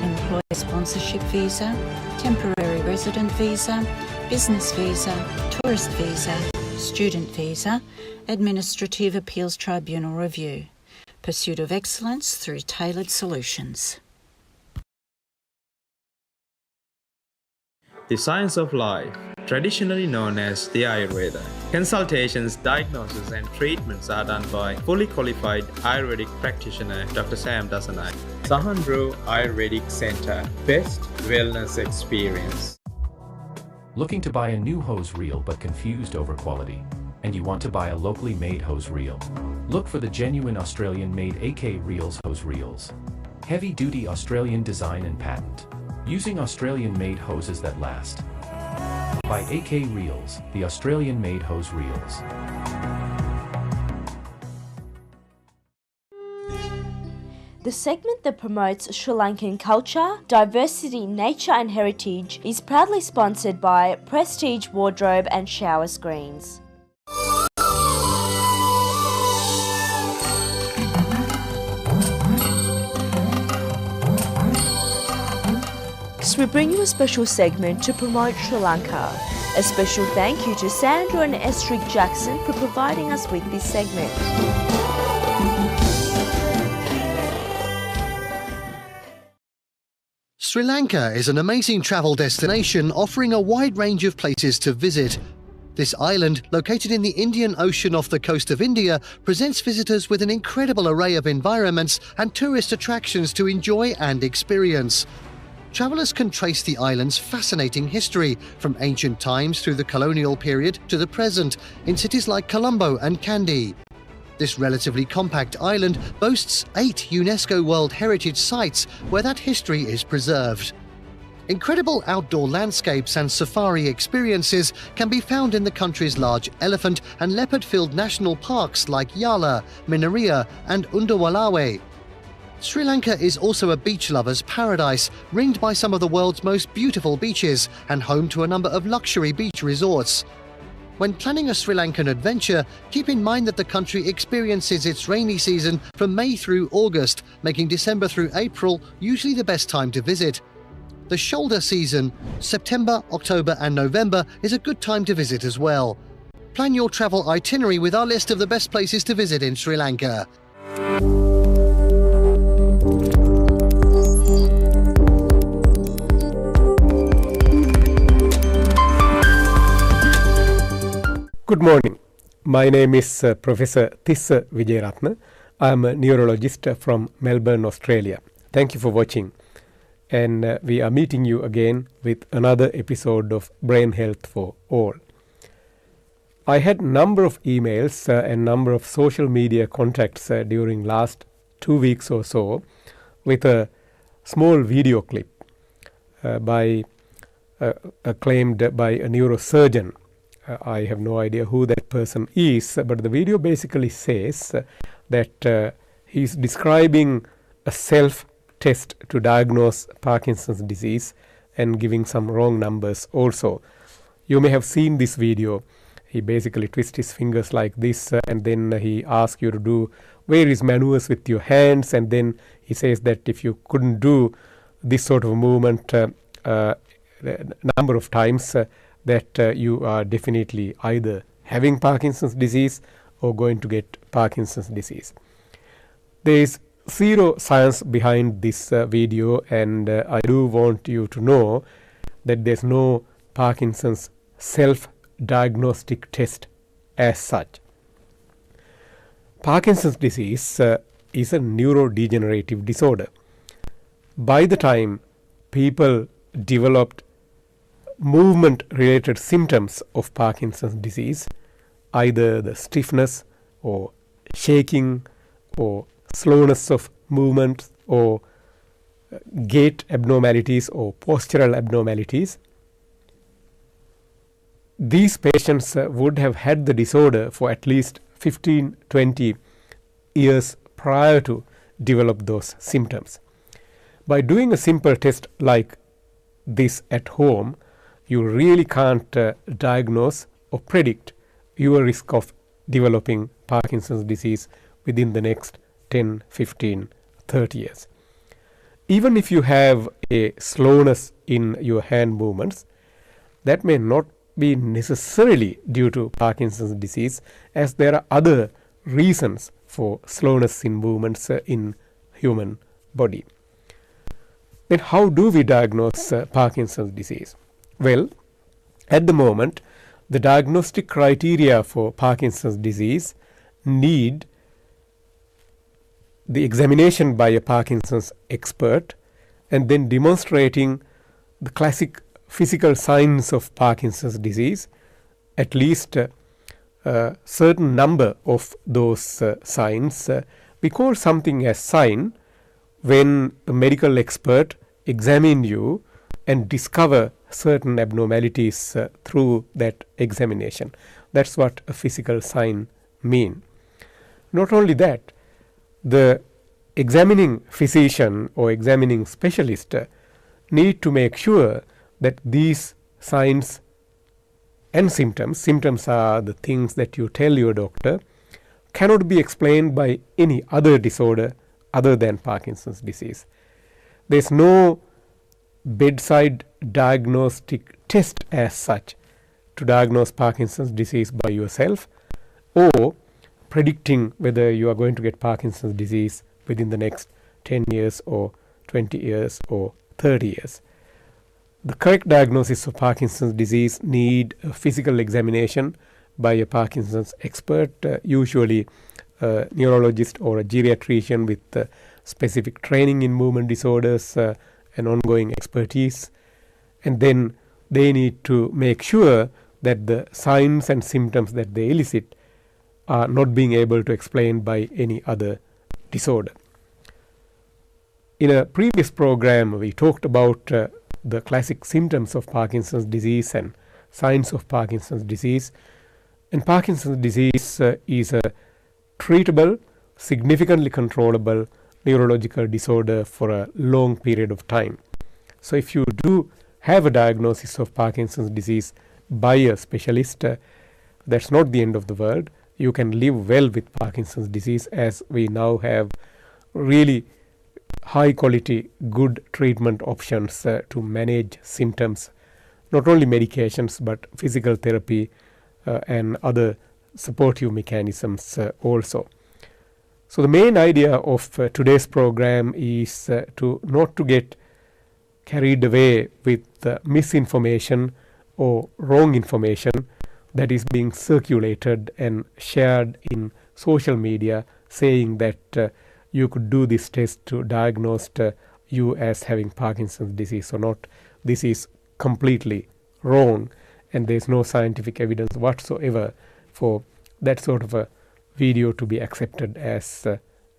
employer sponsorship visa, temporary resident visa, business visa, tourist visa, student visa, administrative appeals tribunal review. Pursuit of excellence through tailored solutions. The science of life, traditionally known as the Ayurveda. Consultations, diagnosis and treatments are done by fully qualified Ayurvedic practitioner Dr. Sam Dasanai. Sahandro Ayurvedic Center, best wellness experience. Looking to buy a new hose reel but confused over quality? And you want to buy a locally made hose reel? Look for the genuine Australian made AK Reels hose reels. Heavy duty Australian design and patent. Using Australian made hoses that last. by AK Reels, the Australian-made hose reels. The segment that promotes Sri Lankan culture, diversity, nature and heritage is proudly sponsored by Prestige Wardrobe and Shower Screens. So we bring you a special segment to promote Sri Lanka. A special thank you to Sandra and Estrid Jackson for providing us with this segment. Sri Lanka is an amazing travel destination offering a wide range of places to visit. This island, located in the Indian Ocean off the coast of India, presents visitors with an incredible array of environments and tourist attractions to enjoy and experience. Travellers can trace the island's fascinating history, from ancient times through the colonial period to the present, in cities like Colombo and Kandy. This relatively compact island boasts 8 UNESCO World Heritage Sites where that history is preserved. Incredible outdoor landscapes and safari experiences can be found in the country's large elephant and leopard-filled national parks like Yala, Minaria and Undawalawe. Sri Lanka is also a beach lover's paradise, ringed by some of the world's most beautiful beaches and home to a number of luxury beach resorts. When planning a Sri Lankan adventure, keep in mind that the country experiences its rainy season from May through August, making December through April usually the best time to visit. The shoulder season, September, October and November, is a good time to visit as well. Plan your travel itinerary with our list of the best places to visit in Sri Lanka. Good morning. My name is Professor Tissa Wijeratna. I am a neurologist from Melbourne, Australia. Thank you for watching. And we are meeting you again with another episode of Brain Health for All. I had a number of emails and number of social media contacts during last 2 weeks or so with a small video clip claimed by a neurosurgeon. I have no idea who that person is, but the video basically says that he's describing a self-test to diagnose Parkinson's disease and giving some wrong numbers also. You may have seen this video. He basically twists his fingers like this and then he asks you to do various maneuvers with your hands, and then he says that if you couldn't do this sort of movement number of times, that you are definitely either having Parkinson's disease or going to get Parkinson's disease. There is zero science behind this video, and I do want you to know that there's no Parkinson's self-diagnostic test as such. Parkinson's disease is a neurodegenerative disorder. By the time people developed movement-related symptoms of Parkinson's disease, either the stiffness or shaking or slowness of movement or gait abnormalities or postural abnormalities, these patients would have had the disorder for at least 15-20 years prior to develop those symptoms. By doing a simple test like this at home, you really can't diagnose or predict your risk of developing Parkinson's disease within the next 10, 15, 30 years. Even if you have a slowness in your hand movements, that may not be necessarily due to Parkinson's disease, as there are other reasons for slowness in movements in human body. Then how do we diagnose Parkinson's disease? Well, at the moment, the diagnostic criteria for Parkinson's disease need the examination by a Parkinson's expert and then demonstrating the classic physical signs of Parkinson's disease, at least a certain number of those signs. We call something as sign when the medical expert examine you and discover certain abnormalities through that examination. That's what a physical sign mean. Not only that, the examining physician or examining specialist need to make sure that these signs and symptoms are the things that you tell your doctor, cannot be explained by any other disorder other than Parkinson's disease. There's no bedside diagnostic test as such to diagnose Parkinson's disease by yourself, or predicting whether you are going to get Parkinson's disease within the next 10 years or 20 years or 30 years. The correct diagnosis of Parkinson's disease need a physical examination by a Parkinson's expert, usually a neurologist or a geriatrician with specific training in movement disorders and ongoing expertise. And then they need to make sure that the signs and symptoms that they elicit are not being able to explain by any other disorder. In a previous program, we talked about the classic symptoms of Parkinson's disease and signs of Parkinson's disease. And Parkinson's disease is a treatable, significantly controllable neurological disorder for a long period of time. So if you do have a diagnosis of Parkinson's disease by a specialist, that's not the end of the world. You can live well with Parkinson's disease, as we now have really high quality, good treatment options to manage symptoms, not only medications but physical therapy and other supportive mechanisms also. So the main idea of today's program is not to get carried away with misinformation or wrong information that is being circulated and shared in social media, saying that you could do this test to diagnose you as having Parkinson's disease or not. This is completely wrong, and there is no scientific evidence whatsoever for that sort of a video to be accepted as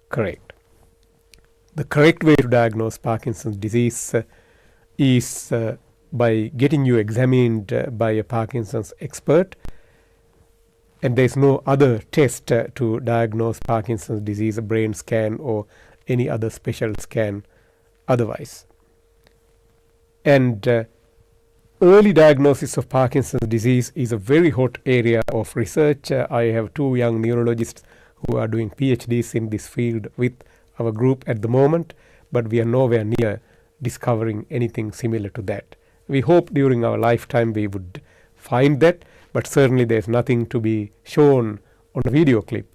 correct. The correct way to diagnose Parkinson's disease is by getting you examined by a Parkinson's expert, and there is no other test to diagnose Parkinson's disease, a brain scan or any other special scan otherwise. And early diagnosis of Parkinson's disease is a very hot area of research. I have two young neurologists who are doing PhDs in this field with our group at the moment, but we are nowhere near discovering anything similar to that. We hope during our lifetime we would find that, but certainly there is nothing to be shown on a video clip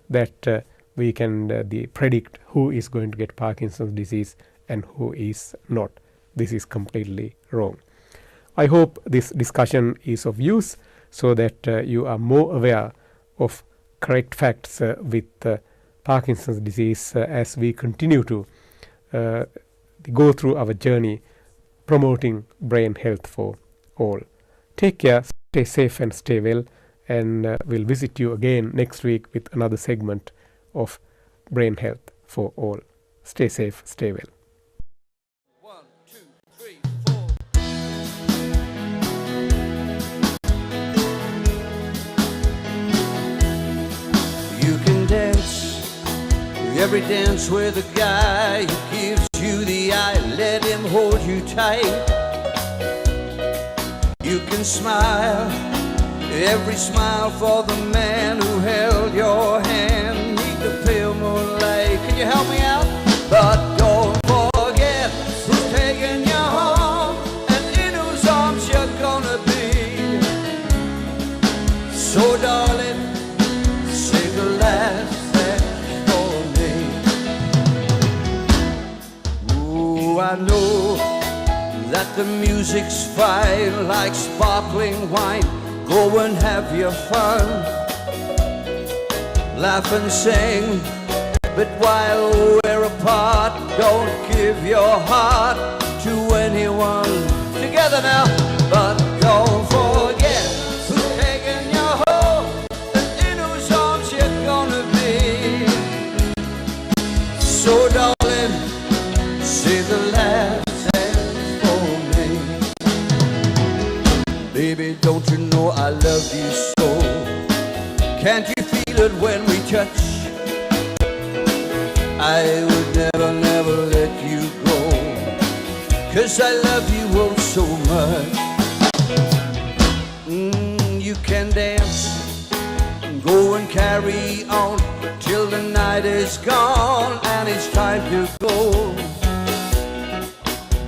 that we can predict who is going to get Parkinson's disease and who is not. This is completely wrong. I hope this discussion is of use so that you are more aware of correct facts with Parkinson's disease as we continue to go through our journey promoting brain health for all. Take care, stay safe and stay well, and we'll visit you again next week with another segment of brain health for all. Stay safe, stay well. You can dance every dance with a guy who gives you the eye. Let him hold you tight. You can smile every smile for the man who held your hand. Need the pale moonlight. Can you help me out? But don't forget who's taking you home and in whose arms you're gonna be. So darling, say the last thing for me. Ooh, I know that the music's fine like sparkling wine. Go and have your fun, laugh and sing, but while we're apart, don't give your heart to anyone. Together now, but don't forget who's taking you home and in whose arms you're gonna be. So darling, say the last thing for me. love you so. Can't you feel it when we touch? I would never, never let you go, 'cause I love you oh so much. You can dance, go and carry on till the night is gone and it's time to go.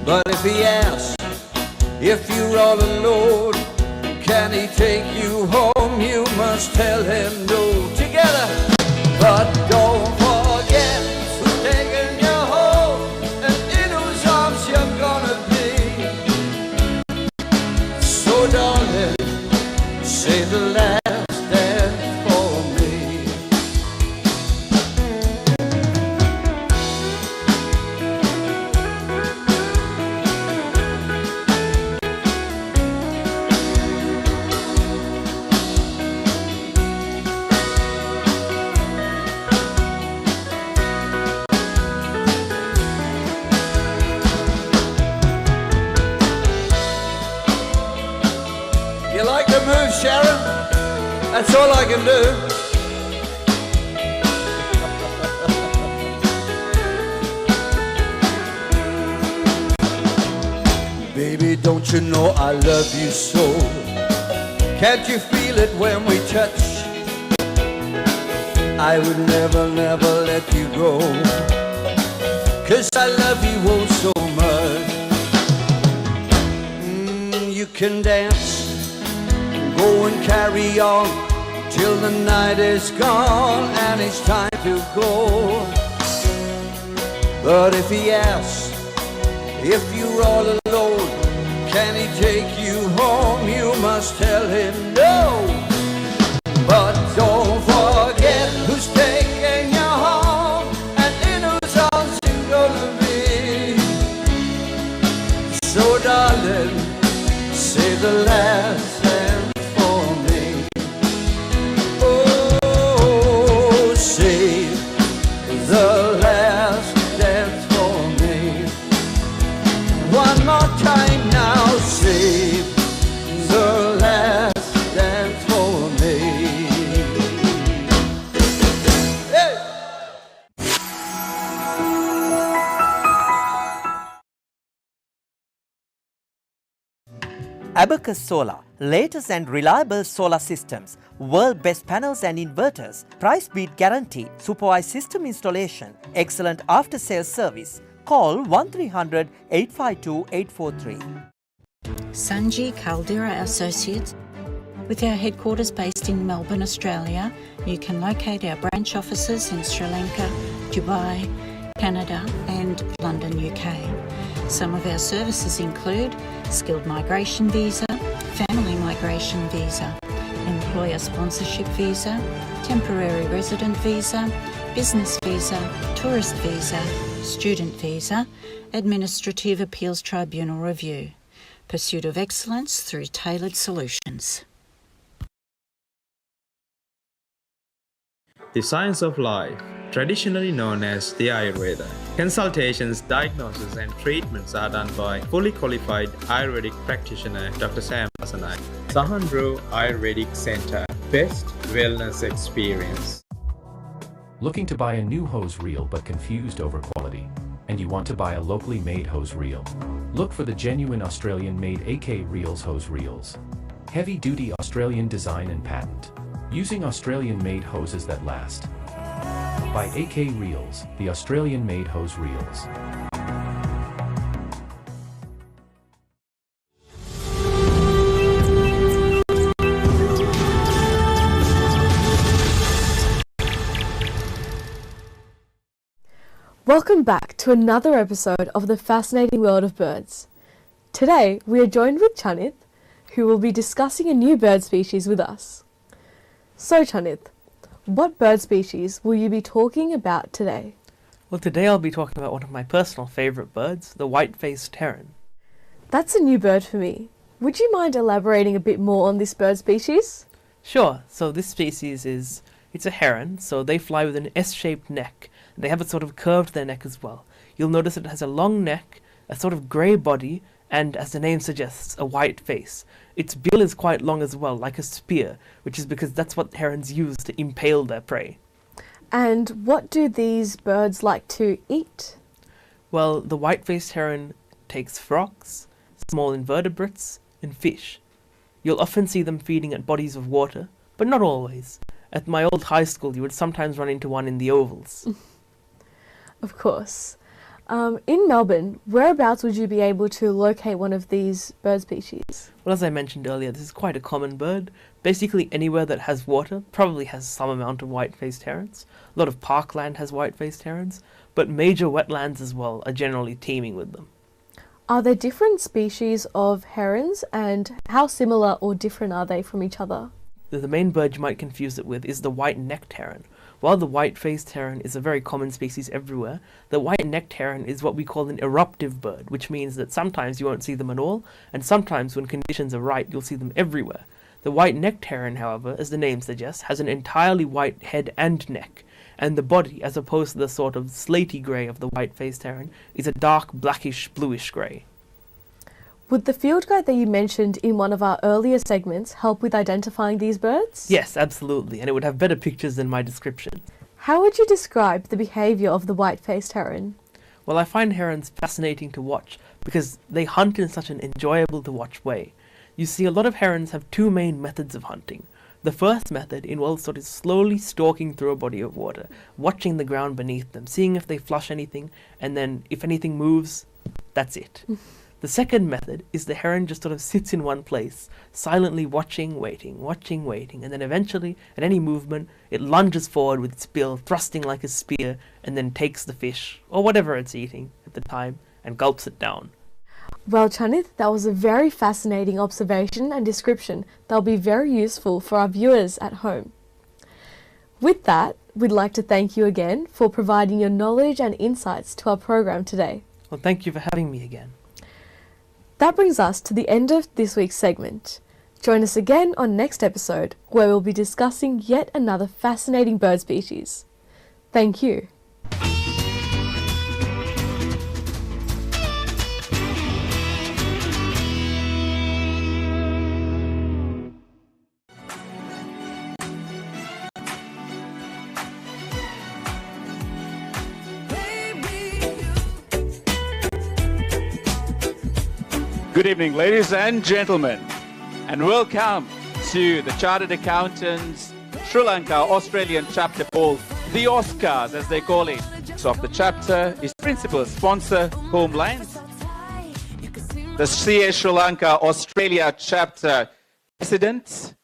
But if he asks if you're all alone, can he take you home? You must tell him no. Together, but don't forget who's taking you home and in whose arms you're gonna be. So darling, say the last dance for me. You like the move, Sharon? That's all I can do. Baby, don't you know I love you so? Can't you feel it when we touch? I would never, never let you go, 'cause I love you oh so much. You can dance, go and carry on till the night is gone and it's time to go. But if he asks if you're all alone, can he take you home? You must tell him no. But don't forget who's taking you home and in whose arms you're gonna be. So darling, say the last dance for me. Oh, say the last dance for me. One more time now, say the last dance for me. Hey! Abacus Solar, latest and reliable solar systems, world best panels and inverters, price beat guarantee, supervised system installation, excellent after sales service. Call 1300 852 843. Sanji Caldera Associates. With our headquarters based in Melbourne, Australia, you can locate our branch offices in Sri Lanka, Dubai, Canada and London, UK. Some of our services include skilled migration visa, family migration visa, employer sponsorship visa, temporary resident visa, business visa, tourist visa, student visa, administrative appeals tribunal review. Pursuit of excellence through tailored solutions. The science of life, traditionally known as the Ayurveda. Consultations, diagnosis and treatments are done by fully qualified Ayurvedic practitioner Dr. Sam Dasanai. Sahandro Ayurvedic Center, best wellness experience. Looking to buy a new hose reel but confused over quality? And you want to buy a locally made hose reel? Look for the genuine Australian made AK Reels hose reels. Heavy duty Australian design and patent. Using Australian made hoses that last. By AK Reels, the Australian made hose reels. Welcome back to another episode of the fascinating world of birds. Today we are joined with Chanith, who will be discussing a new bird species with us. So Chanith, what bird species will you be talking about today? Well, today I'll be talking about one of my personal favourite birds, the white-faced heron. That's a new bird for me. Would you mind elaborating a bit more on this bird species? Sure, so this species it's a heron, so they fly with an S-shaped neck. They have it sort of curved their neck as well. You'll notice it has a long neck, a sort of grey body, and, as the name suggests, a white face. Its bill is quite long as well, like a spear, which is because that's what herons use to impale their prey. And what do these birds like to eat? Well, the white-faced heron takes frogs, small invertebrates, and fish. You'll often see them feeding at bodies of water, but not always. At my old high school, you would sometimes run into one in the ovals. Of course. In Melbourne, whereabouts would you be able to locate one of these bird species? Well, as I mentioned earlier, this is quite a common bird. Basically anywhere that has water probably has some amount of white-faced herons. A lot of parkland has white-faced herons, but major wetlands as well are generally teeming with them. Are there different species of herons, and how similar or different are they from each other? The main bird you might confuse it with is the white-necked heron. While the white-faced heron is a very common species everywhere, the white-necked heron is what we call an eruptive bird, which means that sometimes you won't see them at all, and sometimes when conditions are right, you'll see them everywhere. The white-necked heron, however, as the name suggests, has an entirely white head and neck, and the body, as opposed to the sort of slaty grey of the white-faced heron, is a dark blackish-bluish grey. Would the field guide that you mentioned in one of our earlier segments help with identifying these birds? Yes, absolutely, and it would have better pictures than my description. How would you describe the behaviour of the white-faced heron? Well, I find herons fascinating to watch because they hunt in such an enjoyable to watch way. You see, a lot of herons have two main methods of hunting. The first method involves sort of slowly stalking through a body of water, watching the ground beneath them, seeing if they flush anything, and then if anything moves, that's it. The second method is the heron just sort of sits in one place, silently watching, waiting, and then eventually, at any movement, it lunges forward with its bill thrusting like a spear, and then takes the fish, or whatever it's eating at the time, and gulps it down. Well, Chanith, that was a very fascinating observation and description that will be very useful for our viewers at home. With that, we'd like to thank you again for providing your knowledge and insights to our program today. Well, thank you for having me again. That brings us to the end of this week's segment. Join us again on next episode, where we'll be discussing yet another fascinating bird species. Thank you. Good evening, ladies and gentlemen, and welcome to the Chartered Accountants Sri Lanka Australian chapter called the Oscars, as they call it. So of the chapter is principal sponsor Homeland, the CA Sri Lanka Australia chapter president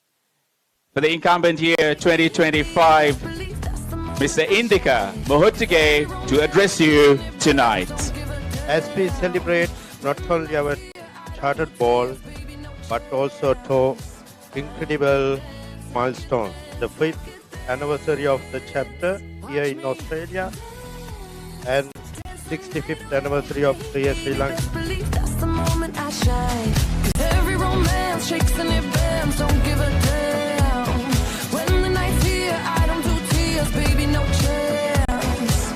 for the incumbent year 2025, Mr. Indika Mohottige, to address you tonight. As we celebrate not only our Chartered Ball, but also to incredible milestone, the 5th anniversary of the chapter here in Australia and 65th anniversary of CA Sri Lanka. That's the moment I shine. 'Cause every romance shakes and it bends, don't give a damn. When the night's here, I don't do tears, baby, no chance.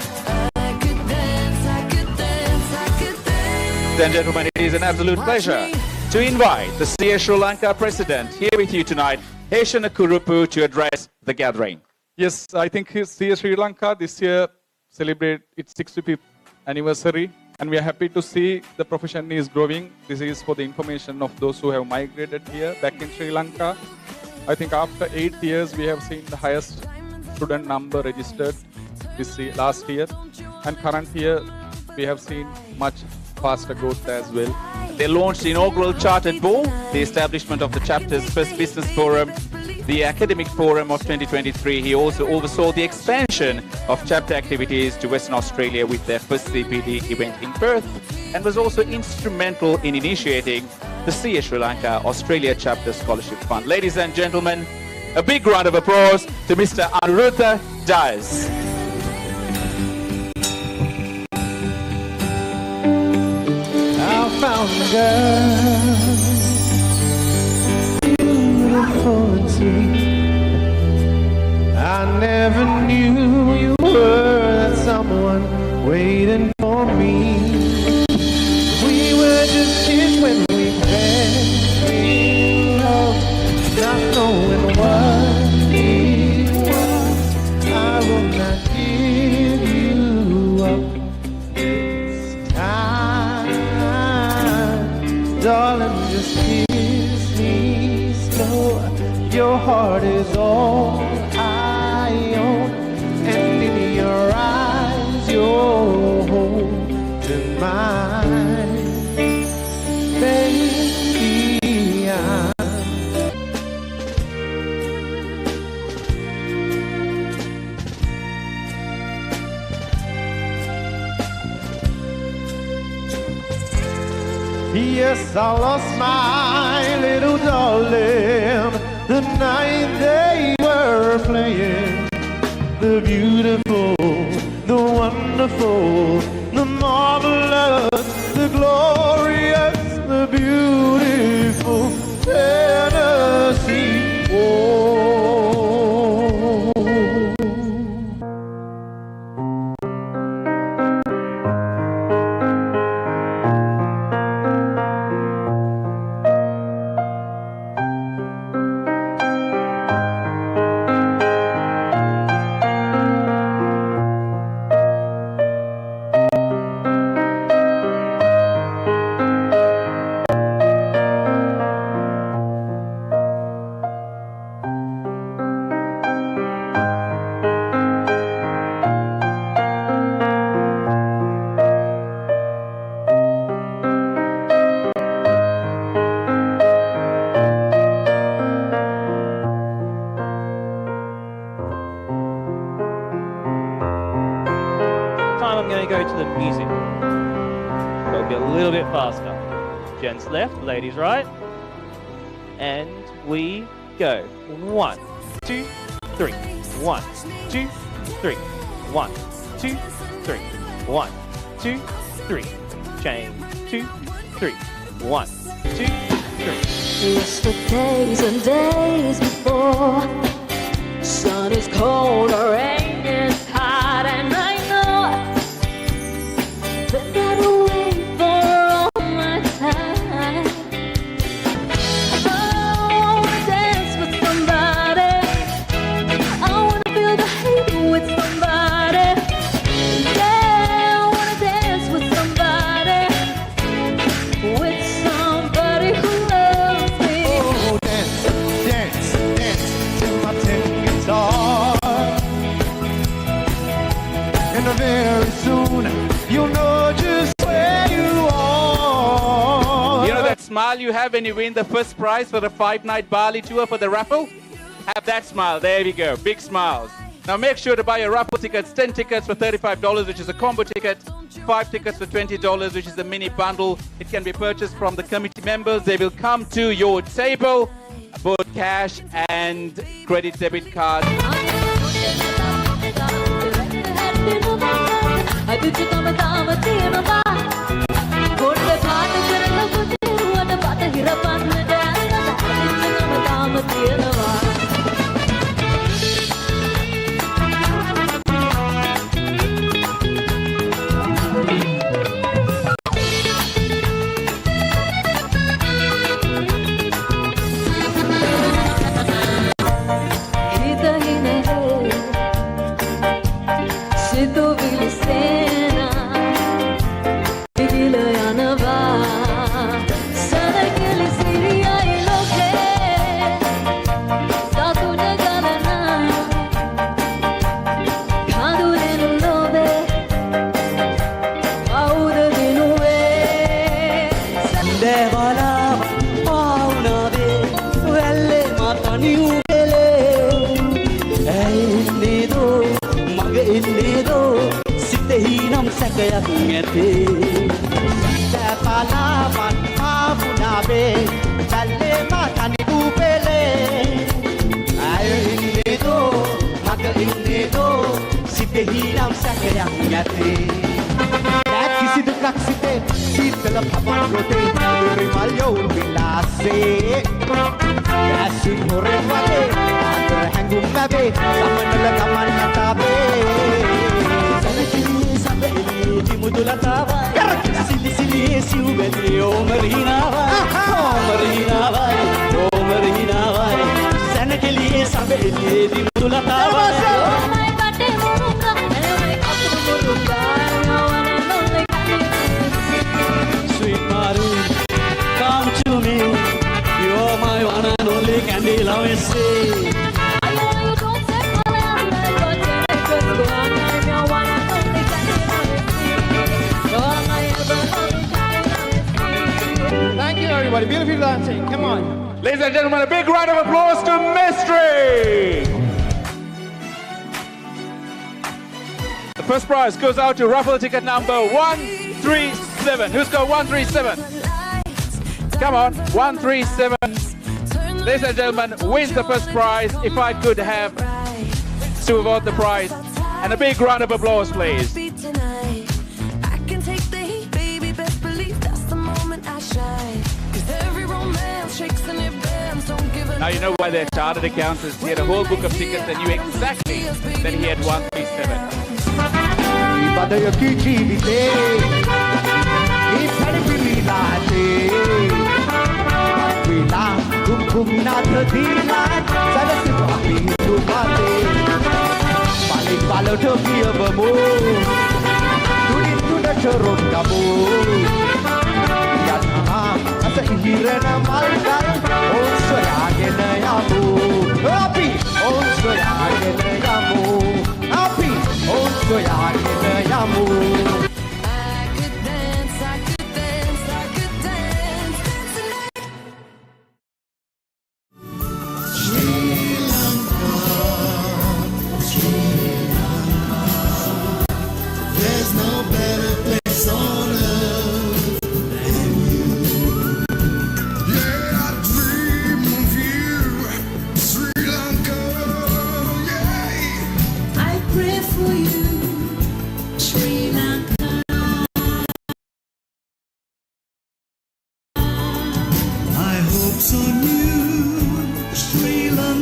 I could dance, I could dance, I could dance. Ladies and gentlemen, it is an absolute pleasure to invite the CA Sri Lanka president here with you tonight, Heshana Kurupu, to address the gathering. Yes, I think CA Sri Lanka this year celebrate its 65th anniversary, and we are happy to see the profession is growing. This is for the information of those who have migrated here back in Sri Lanka. I think after 8 years, we have seen the highest student number registered this year, last year, and current year we have seen much faster growth as well. They launched the inaugural Chartered Ball, the establishment of the chapter's first business forum, the academic forum of 2023. He also oversaw the expansion of chapter activities to Western Australia with their first CPD event in Perth, and was also instrumental in initiating the CA Sri Lanka Australia Chapter Scholarship Fund. Ladies and gentlemen, a big round of applause to Mr. Anuruddha Dias. I found a girl, beautiful and sweet. I never knew you were that someone waiting for me. We were just kids when Yes, I lost my little darling the night they were playing. The beautiful, the wonderful, the marvelous, the glorious, the beautiful Tennessee. I'm going to go to the music. It'll be a little bit faster. Gents left, ladies right. And we go. 1, 2, 3. 1, 2, 3. 1, 2, 3. 1, 2, 3. Change. 2, 3. 1, 2, 3. It's the days and days before. Sun is cold, or rain is hot, and I know that I'll wait for all my time. I wanna dance with somebody. I wanna feel the heat with somebody. Yeah, I wanna dance with somebody. With somebody who loves me. Oh, dance, dance, dance to my tin guitar. And very soon you'll know just where you are. You know that smile you have when you win the first prize for the 5-night Bali tour for the raffle? Have that smile. There we go. Big smiles. Now make sure to buy your raffle tickets. 10 tickets for $35, which is a combo ticket. 5 tickets for $20, which is the mini bundle. It can be purchased from the committee members. They will come to your table, both cash and credit debit card. Sweet Maru, come to me. You are my one and only candy, love me say. Thank you, everybody. Beautiful dancing. Come on. Ladies and gentlemen, a big round of applause to Mystery! The first prize goes out to raffle ticket number 137. Who's got 137? Come on, 137. Ladies and gentlemen, wins the first prize. If I could have to award the prize. And a big round of applause, please. Now you know why they're chartered accountants. He had a whole book of tickets and knew exactly that he had 137. On you, Sri Lanka.